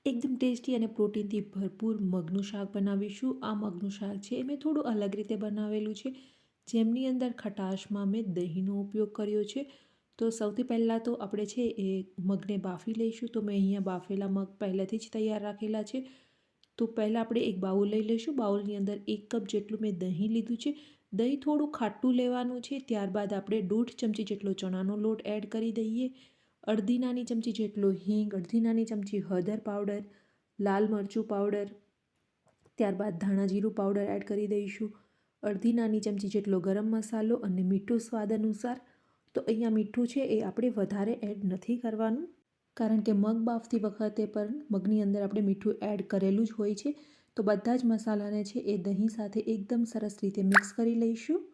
એકદમ ટેસ્ટી અને પ્રોટીનથી ભરપૂર મગનું શાક બનાવીશું. આ મગનું શાક છે એ મેં થોડું અલગ રીતે બનાવેલું છે, જેમની અંદર ખટાશમાં મેં દહીંનો ઉપયોગ કર્યો છે. તો સૌથી પહેલાં તો આપણે છે એ મગને બાફી લઈશું. તો મેં અહીંયા બાફેલા મગ પહેલેથી જ તૈયાર રાખેલા છે. તો પહેલાં આપણે એક બાઉલ લઈ લઈશું. બાઉલની અંદર 1 કપ જેટલું મેં દહીં લીધું છે. દહીં થોડું ખાટું લેવાનું છે. ત્યારબાદ આપણે 1.5 ચમચી જેટલો ચણાનો લોટ એડ કરી દઈએ. અડધી નાની ચમચી જેટલો હિંગ, અડધી નાની ચમચી હળદર પાવડર, લાલ મરચું પાવડર, ત્યારબાદ ધાણા જીરું પાવડર એડ કરી દઈશું. અડધી નાની ચમચી જેટલો ગરમ મસાલો અને મીઠું સ્વાદ અનુસાર. તો અહીંયા મીઠું છે એ આપણે વધારે એડ નથી કરવાનું, કારણ કે મગ બાફતી વખતે પણ મગની અંદર આપણે મીઠું એડ કરેલું જ હોય છે. તો બધા જ મસાલાને છે એ દહીં સાથે એકદમ સરસ રીતે મિક્સ કરી લઈશું.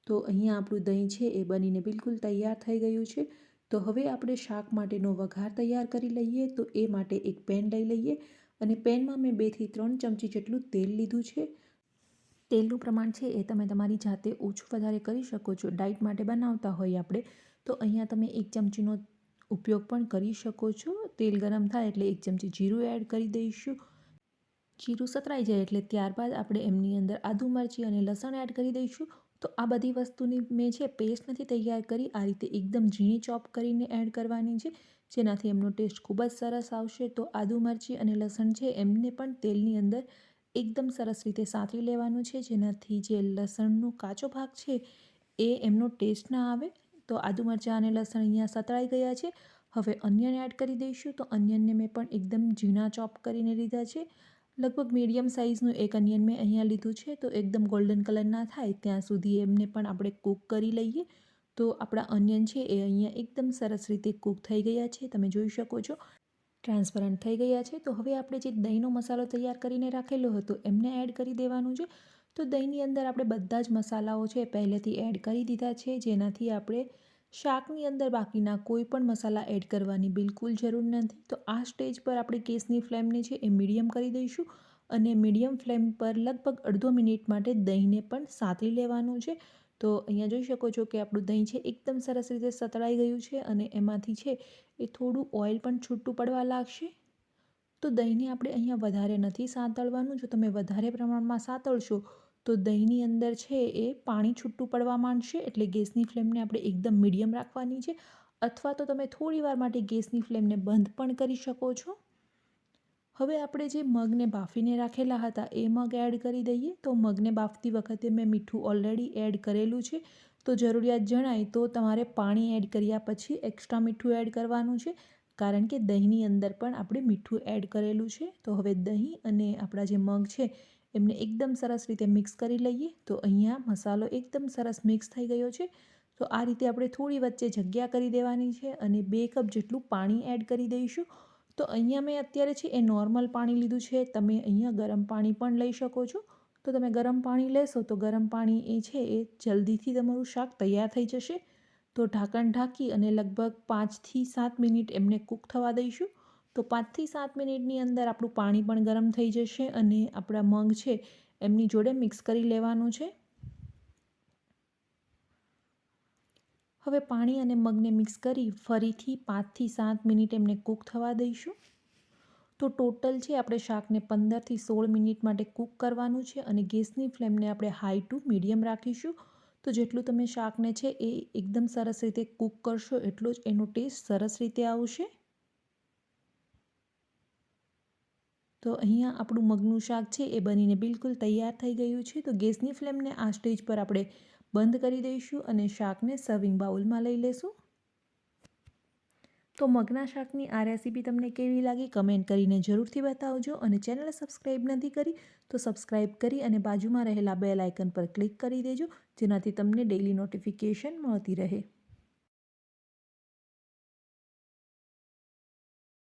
તો અહીંયા આપણું દહીં છે એ બનીને બિલકુલ તૈયાર થઈ ગયું છે. તો હવે આપણે શાક માટેનો વઘાર તૈયાર કરી લઈએ. તો એ માટે એક પેન લઈ લઈએ અને પેનમાં મેં 2 થી 3 ચમચી જેટલું તેલ લીધું છે. તેલનું પ્રમાણ છે એ તમે તમારી જાતે ઓછું વધારે કરી શકો છો. ડાયટ માટે બનાવતા હોય આપણે તો અહીંયા તમે 1 ચમચીનો ઉપયોગ પણ કરી શકો છો. તેલ ગરમ થાય એટલે 1 ચમચી જીરું એડ કરી દઈશું. જીરું સતરાઈ જાય એટલે ત્યારબાદ આપણે એમની અંદર આદુ મરચી અને લસણ એડ કરી દઈશું. તો આ બધી વસ્તુની મેં છે પેસ્ટ નથી તૈયાર કરી, આ રીતે એકદમ ઝીણી ચોપ કરીને એડ કરવાની છે, જેનાથી એમનો ટેસ્ટ ખૂબ જ સરસ આવશે. તો આદુ મરચી અને લસણ છે એમને પણ તેલની અંદર એકદમ સરસ રીતે સાંતળી લેવાનું છે, જેનાથી જે લસણનો કાચો ભાગ છે એ એમનો ટેસ્ટ ના આવે. તો આદુ મરચાં અને લસણ અહીંયા સતળાઈ ગયા છે. હવે અનિયન એડ કરી દઈશું. તો અનિયનને મેં પણ એકદમ ઝીણા ચોપ કરીને લીધા છે. લગભગ મીડિયમ સાઇઝનું એક અનિયન મેં અહીંયા લીધું છે. તો એકદમ ગોલ્ડન કલર ના થાય ત્યાં સુધી એમને પણ આપણે કૂક કરી લઈએ. તો આપણા અનિયન છે એ અહીંયા એકદમ સરસ રીતે કૂક થઈ ગયા છે, તમે જોઈ શકો છો, ટ્રાન્સપરન્ટ થઈ ગયા છે. તો હવે આપણે જે દહીંનો મસાલો તૈયાર કરીને રાખેલો હતો એમને એડ કરી દેવાનું છે. તો દહીંની અંદર આપણે બધા જ મસાલાઓ છે પહેલેથી એડ કરી દીધા છે, જેનાથી આપણે શાકની અંદર બાકીના કોઈ પણ મસાલા એડ કરવાની બિલકુલ જરૂર નથી. તો આ સ્ટેજ પર આપણે ગેસની ફ્લેમને છે એ મીડિયમ કરી દઈશું અને મીડિયમ ફ્લેમ પર લગભગ અડધો મિનિટ માટે દહીંને પણ સાંતળી લેવાનું છે. તો અહીંયા જોઈ શકો છો કે આપણું દહીં છે એકદમ સરસ રીતે સતળાઈ ગયું છે અને એમાંથી છે એ થોડું ઓઇલ પણ છૂટું પડવા લાગશે. તો દહીંને આપણે અહીંયા વધારે નથી સાંતળવાનું. જો તમે વધારે પ્રમાણમાં સાંતળશો તો દહીંની અંદર છે એ પાણી છૂટું પડવા માંડશે. એટલે ગેસની ફ્લેમને આપણે એકદમ મીડિયમ રાખવાની છે, અથવા તો તમે થોડી વાર માટે ગેસની ફ્લેમને બંધ પણ કરી શકો છો. હવે આપણે જે મગને બાફીને રાખેલા હતા એ મગ એડ કરી દઈએ. તો મગને બાફતી વખતે મેં મીઠું ઓલરેડી એડ કરેલું છે. તો જરૂરિયાત જણાય તો તમારે પાણી એડ કર્યા પછી એક્સ્ટ્રા મીઠું એડ કરવાનું છે, કારણ કે દહીંની અંદર પણ આપણે મીઠું એડ કરેલું છે. તો હવે દહીં અને આપણા જે મગ છે એમને એકદમ સરસ રીતે મિક્સ કરી લઈએ. તો અહીંયા મસાલો એકદમ સરસ મિક્સ થઈ ગયો છે. તો આ રીતે આપણે થોડી વચ્ચે જગ્યા કરી દેવાની છે અને 2 કપ જેટલું પાણી એડ કરી દઈશું. તો અહીંયા મેં અત્યારે છે એ નોર્મલ પાણી લીધું છે. તમે અહીંયા ગરમ પાણી પણ લઈ શકો છો. તો તમે ગરમ પાણી લેશો તો ગરમ પાણી એ છે એ જલ્દીથી તમારું શાક તૈયાર થઈ જશે. તો ઢાંકણ ઢાંકી અને લગભગ 5 થી 7 મિનિટ એમને કૂક થવા દઈશું. તો 5 થી 7 મિનિટની અંદર આપણું પાણી પણ ગરમ થઈ જશે અને આપણા મગ છે એમની જોડે મિક્સ કરી લેવાનું છે. હવે પાણી અને મગને મિક્સ કરી ફરીથી 5 થી 7 મિનિટ એમને કૂક થવા દઈશું. તો ટોટલ છે આપણે શાકને 15 થી 16 મિનિટ માટે કૂક કરવાનું છે અને ગેસની ફ્લેમને આપણે હાઈ ટુ મીડિયમ રાખીશું. તો જેટલું તમે શાકને છે એ એકદમ સરસ રીતે કૂક કરશો એટલો જ એનો ટેસ્ટ સરસ રીતે આવશે. તો અહીંયા આપણું મગનું શાક છે એ બનીને બિલકુલ તૈયાર થઈ ગયું છે. તો ગેસની ફ્લેમને આ સ્ટેજ પર આપણે બંધ કરી દઈશું અને શાકને સર્વિંગ બાઉલમાં લઈ લેશું. તો મગના શાકની આ રેસીપી તમને કેવી લાગી કમેન્ટ કરીને જરૂરથી બતાવજો અને ચેનલ સબસ્ક્રાઈબ નથી કરી તો સબસ્ક્રાઈબ કરી અને બાજુમાં રહેલા બેલ આઇકન પર ક્લિક કરી દેજો, જેનાથી તમને ડેઈલી નોટિફિકેશન મળતી રહે.